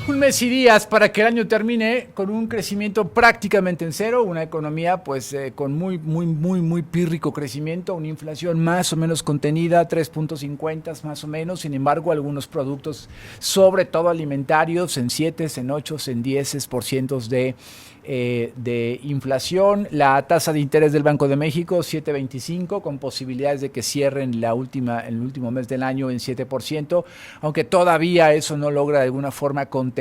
Un mes y días para que el año termine con un crecimiento prácticamente en cero, una economía pues con muy pírrico crecimiento, una inflación más o menos contenida, 3.50 más o menos. Sin embargo, algunos productos, sobre todo alimentarios, en 7, en 8, en 10% de inflación. La tasa de interés del Banco de México 7.25, con posibilidades de que cierren el último mes del año en 7%, aunque todavía eso no logra de alguna forma contener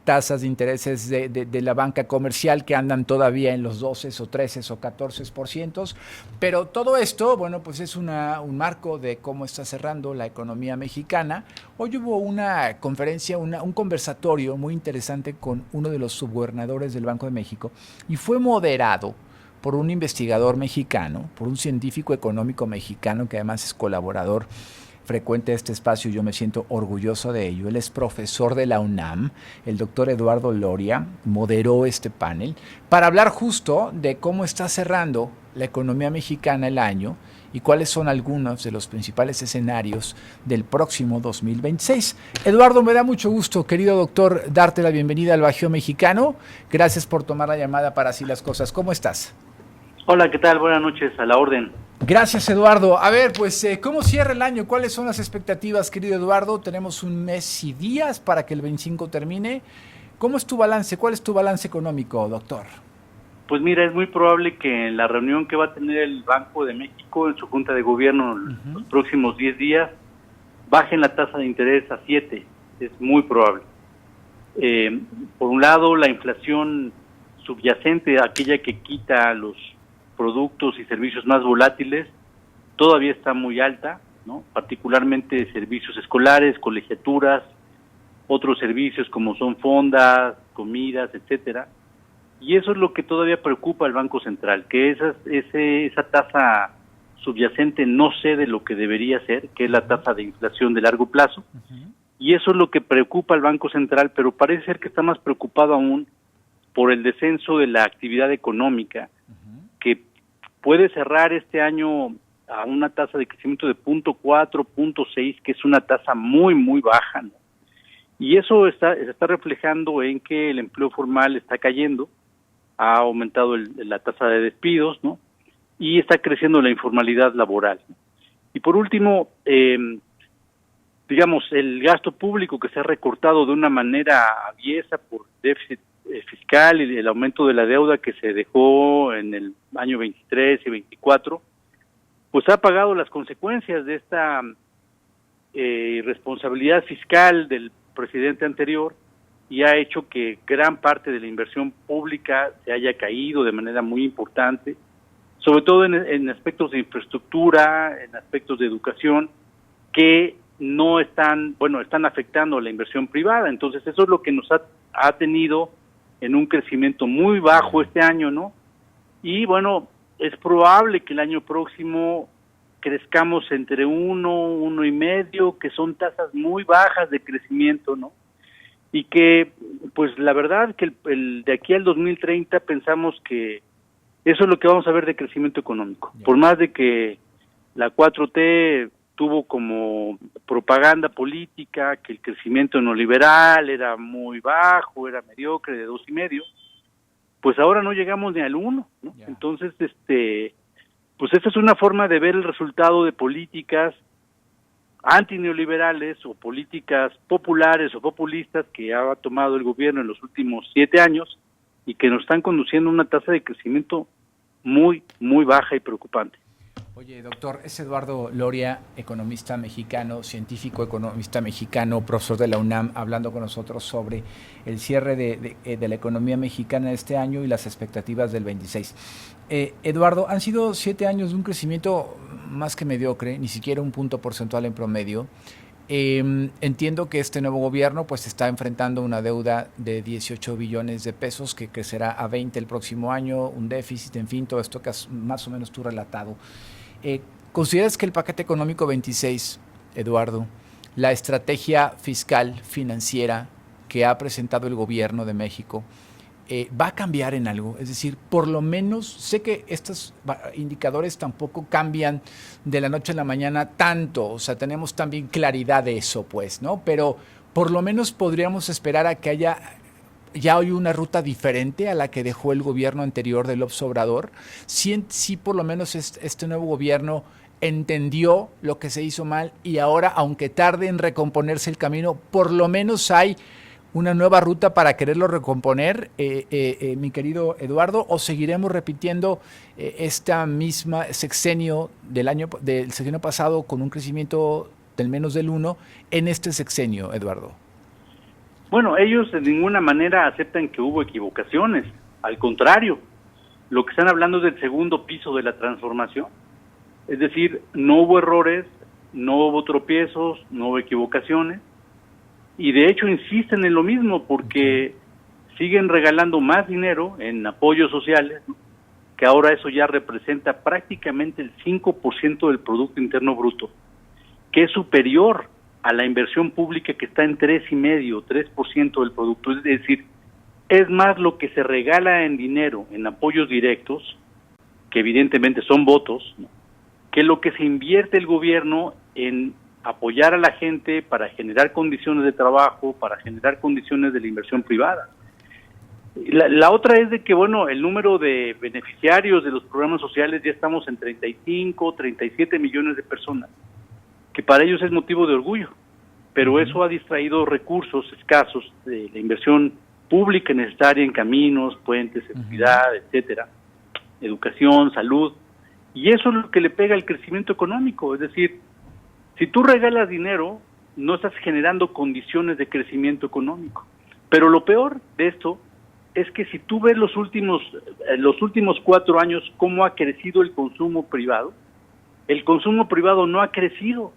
tasas de intereses de la banca comercial, que andan todavía en los 12 o 13 o 14%. Pero todo esto, bueno, pues es un marco de cómo está cerrando la economía mexicana. Hoy hubo una conferencia, un conversatorio muy interesante con uno de los subgobernadores del Banco de México, y fue moderado por un investigador mexicano, por un científico económico mexicano que además es colaborador frecuente de este espacio, y yo me siento orgulloso de ello. Él es profesor de la UNAM, el doctor Eduardo Loria, moderó este panel para hablar justo de cómo está cerrando la economía mexicana el año y cuáles son algunos de los principales escenarios del próximo 2026. Eduardo, me da mucho gusto, querido doctor, darte la bienvenida al Bajío Mexicano. Gracias por tomar la llamada para Así las Cosas. ¿Cómo estás? Hola, ¿qué tal? Buenas noches, a la orden. Gracias, Eduardo. A ver, pues, ¿cómo cierra el año? ¿Cuáles son las expectativas, querido Eduardo? Tenemos un mes y días para que el 25 termine. ¿Cómo es tu balance? ¿Cuál es tu balance económico, doctor? Pues mira, es muy probable que en la reunión que va a tener el Banco de México en su Junta de Gobierno los próximos 10 días, bajen la tasa de interés a 7. Es muy probable. Por un lado, la inflación subyacente, aquella que quita los productos y servicios más volátiles, todavía está muy alta, ¿no? Particularmente servicios escolares, colegiaturas, otros servicios como son fondas, comidas, etcétera. Y eso es lo que todavía preocupa al Banco Central, que esa tasa subyacente no cede lo que debería ser, que es la tasa de inflación de largo plazo. Y eso es lo que preocupa al Banco Central, pero parece ser que está más preocupado aún por el descenso de la actividad económica, que puede cerrar este año a una tasa de crecimiento de 0.4, 0.6, que es una tasa muy baja, ¿no? Y eso se está reflejando en que el empleo formal está cayendo, ha aumentado la tasa de despidos, ¿no? Y está creciendo la informalidad laboral, ¿no? Y por último, digamos, el gasto público, que se ha recortado de una manera aviesa por déficit fiscal y el aumento de la deuda que se dejó en el año 23 y 24, pues ha pagado las consecuencias de esta irresponsabilidad fiscal del presidente anterior, y ha hecho que gran parte de la inversión pública se haya caído de manera muy importante, sobre todo en aspectos de infraestructura, en aspectos de educación, que no están afectando a la inversión privada. Entonces eso es lo que nos ha tenido en un crecimiento muy bajo este año, ¿no? Y bueno, es probable que el año próximo crezcamos entre 1.5, que son tasas muy bajas de crecimiento, ¿no? Y que, pues la verdad que de aquí al 2030 pensamos que eso es lo que vamos a ver de crecimiento económico. Por más de que la 4T tuvo como propaganda política que el crecimiento neoliberal era muy bajo, era mediocre, de 2.5, pues ahora no llegamos ni al 1, ¿no? Entonces, pues esta es una forma de ver el resultado de políticas antineoliberales o políticas populares o populistas que ha tomado el gobierno en los últimos 7 años y que nos están conduciendo a una tasa de crecimiento muy baja y preocupante. Oye, doctor, es Eduardo Loria, economista mexicano, científico economista mexicano, profesor de la UNAM, hablando con nosotros sobre el cierre de la economía mexicana este año y las expectativas del 26. Eduardo, han sido 7 años de un crecimiento más que mediocre, ni siquiera un punto porcentual en promedio. Entiendo que este nuevo gobierno pues está enfrentando una deuda de 18 billones de pesos que crecerá a 20 el próximo año, un déficit, en fin, todo esto que has más o menos tú relatado. ¿Consideras que el paquete económico 26, Eduardo, la estrategia fiscal financiera que ha presentado el gobierno de México, va a cambiar en algo? Es decir, por lo menos, sé que estos indicadores tampoco cambian de la noche a la mañana tanto, o sea, tenemos también claridad de eso, pues, ¿no? Pero por lo menos podríamos esperar a que haya ya hoy una ruta diferente a la que dejó el gobierno anterior de López Obrador. Sí, por lo menos este nuevo gobierno entendió lo que se hizo mal y ahora, aunque tarde en recomponerse el camino, por lo menos hay una nueva ruta para quererlo recomponer, mi querido Eduardo, o seguiremos repitiendo esta misma sexenio del sexenio pasado con un crecimiento del menos del 1 en este sexenio, Eduardo. Bueno, ellos de ninguna manera aceptan que hubo equivocaciones, al contrario, lo que están hablando es del segundo piso de la transformación, es decir, no hubo errores, no hubo tropiezos, no hubo equivocaciones, y de hecho insisten en lo mismo porque siguen regalando más dinero en apoyos sociales, que ahora eso ya representa prácticamente el 5% del Producto Interno Bruto, que es superior a la inversión pública que está en 3,5%, 3% del producto. Es decir, es más lo que se regala en dinero, en apoyos directos, que evidentemente son votos, ¿no?, que lo que se invierte el gobierno en apoyar a la gente para generar condiciones de trabajo, para generar condiciones de la inversión privada. La otra es de que, bueno, el número de beneficiarios de los programas sociales ya estamos en 35, 37 millones de personas, que para ellos es motivo de orgullo, pero eso ha distraído recursos escasos de la inversión pública necesaria en caminos, puentes, seguridad, etcétera, educación, salud, y eso es lo que le pega al crecimiento económico. Es decir, si tú regalas dinero, no estás generando condiciones de crecimiento económico. Pero lo peor de esto es que si tú ves los últimos 4 años cómo ha crecido el consumo privado no ha crecido.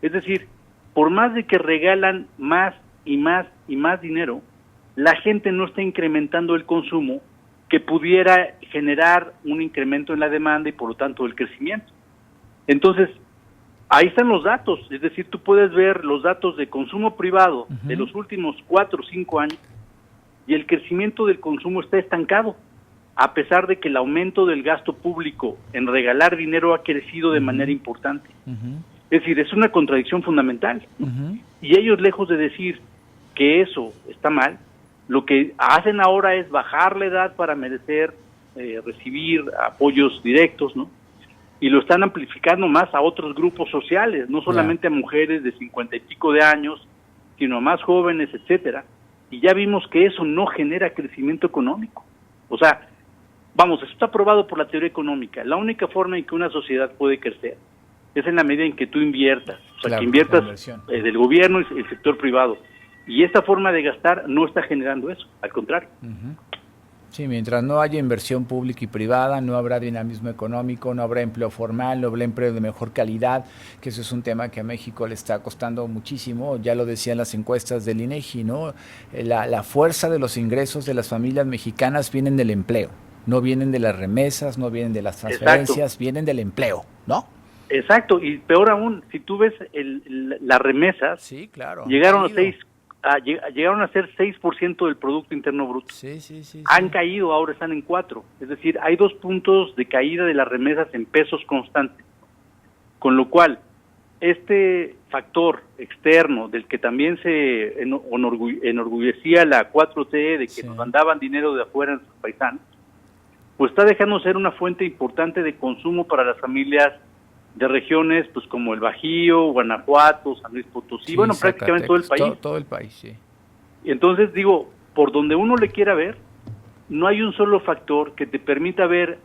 Es decir, por más de que regalan más y más y más dinero, la gente no está incrementando el consumo que pudiera generar un incremento en la demanda y por lo tanto el crecimiento. Entonces, ahí están los datos, es decir, tú puedes ver los datos de consumo privado de los últimos 4 o 5 años y el crecimiento del consumo está estancado, a pesar de que el aumento del gasto público en regalar dinero ha crecido de manera importante. Es decir, es una contradicción fundamental. Y ellos, lejos de decir que eso está mal, lo que hacen ahora es bajar la edad para merecer recibir apoyos directos, ¿no? Y lo están amplificando más a otros grupos sociales, no solamente a mujeres de 50 y pico de años, sino a más jóvenes, etcétera. Y ya vimos que eso no genera crecimiento económico. O sea, vamos, eso está probado por la teoría económica. La única forma en que una sociedad puede crecer es en la medida en que tú inviertas, o sea, que inviertas del gobierno y el sector privado. Y esta forma de gastar no está generando eso, al contrario. Sí, mientras no haya inversión pública y privada, no habrá dinamismo económico, no habrá empleo formal, no habrá empleo de mejor calidad, que eso es un tema que a México le está costando muchísimo, ya lo decían las encuestas del INEGI, ¿no? La fuerza de los ingresos de las familias mexicanas vienen del empleo, no vienen de las remesas, no vienen de las transferencias, vienen del empleo, ¿no? Exacto, y peor aún, si tú ves las remesas, sí, claro, llegaron a ser 6% del Producto Interno Bruto. Han caído, ahora están en 4%. Es decir, hay 2 puntos de caída de las remesas en pesos constantes. Con lo cual, este factor externo del que también se enorgullecía la 4T, de que nos mandaban dinero de afuera en sus paisanos, pues está dejando ser una fuente importante de consumo para las familias de regiones pues como el Bajío, Guanajuato, San Luis Potosí, bueno, prácticamente todo el país. Todo el país, sí. Y entonces digo, por donde uno le quiera ver, no hay un solo factor que te permita ver,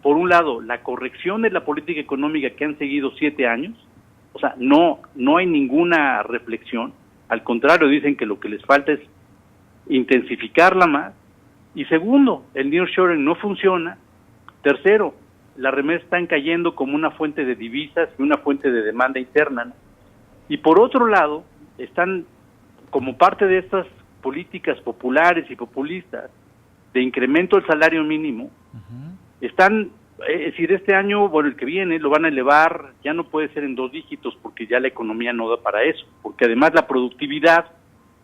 por un lado, la corrección de la política económica que han seguido 7 años, o sea, no hay ninguna reflexión, al contrario, dicen que lo que les falta es intensificarla más, y segundo, el nearshoring no funciona, tercero, las remesas están cayendo como una fuente de divisas y una fuente de demanda interna, ¿no? Y por otro lado, están como parte de estas políticas populares y populistas de incremento del salario mínimo, están, es decir, este año, bueno, el que viene, lo van a elevar, ya no puede ser en 2 dígitos porque ya la economía no da para eso, porque además la productividad,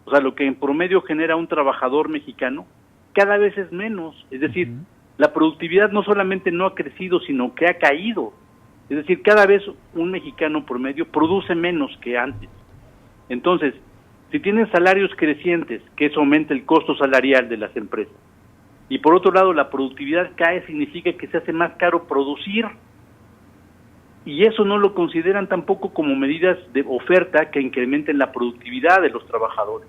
o sea, lo que en promedio genera un trabajador mexicano, cada vez es menos, es decir, la productividad no solamente no ha crecido, sino que ha caído. Es decir, cada vez un mexicano promedio produce menos que antes. Entonces, Si tienes salarios crecientes, que eso aumenta el costo salarial de las empresas, y por otro lado la productividad cae, significa que se hace más caro producir, y eso no lo consideran tampoco como medidas de oferta que incrementen la productividad de los trabajadores.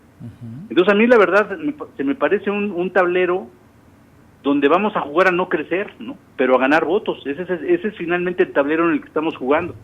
Entonces a mí la verdad se me parece un tablero donde vamos a jugar a no crecer, ¿no? Pero a ganar votos. Ese es finalmente el tablero en el que estamos jugando.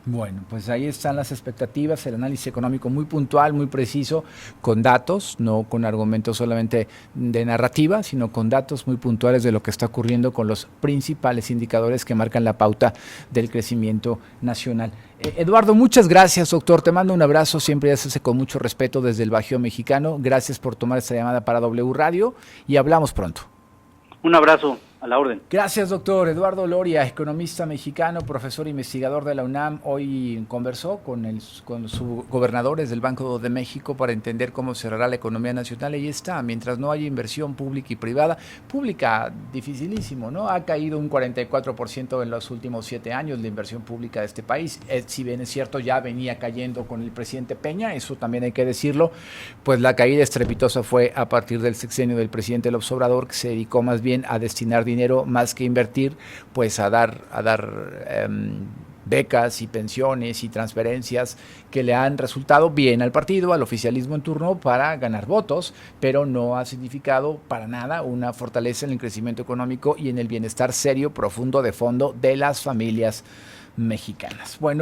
Bueno, pues ahí están las expectativas, el análisis económico muy puntual, muy preciso, con datos, no con argumentos solamente de narrativa, sino con datos muy puntuales de lo que está ocurriendo con los principales indicadores que marcan la pauta del crecimiento nacional. Eduardo, muchas gracias, doctor. Te mando un abrazo, siempre ya se hace con mucho respeto desde el Bajío Mexicano. Gracias por tomar esta llamada para W Radio y hablamos pronto. Un abrazo. A la orden. Gracias, doctor. Eduardo Loria, economista mexicano, profesor e investigador de la UNAM, hoy conversó con sus gobernadores del Banco de México para entender cómo cerrará la economía nacional. Ahí está, mientras no haya inversión pública y privada, pública dificilísimo, ¿no? Ha caído un 44% en los últimos 7 años la inversión pública de este país. Si bien es cierto, ya venía cayendo con el presidente Peña, eso también hay que decirlo, pues la caída estrepitosa fue a partir del sexenio del presidente López Obrador, que se dedicó más bien a destinar dinero más que invertir, pues a dar becas y pensiones y transferencias que le han resultado bien al partido, al oficialismo en turno, para ganar votos, pero no ha significado para nada una fortaleza en el crecimiento económico y en el bienestar serio, profundo, de fondo de las familias mexicanas. Bueno.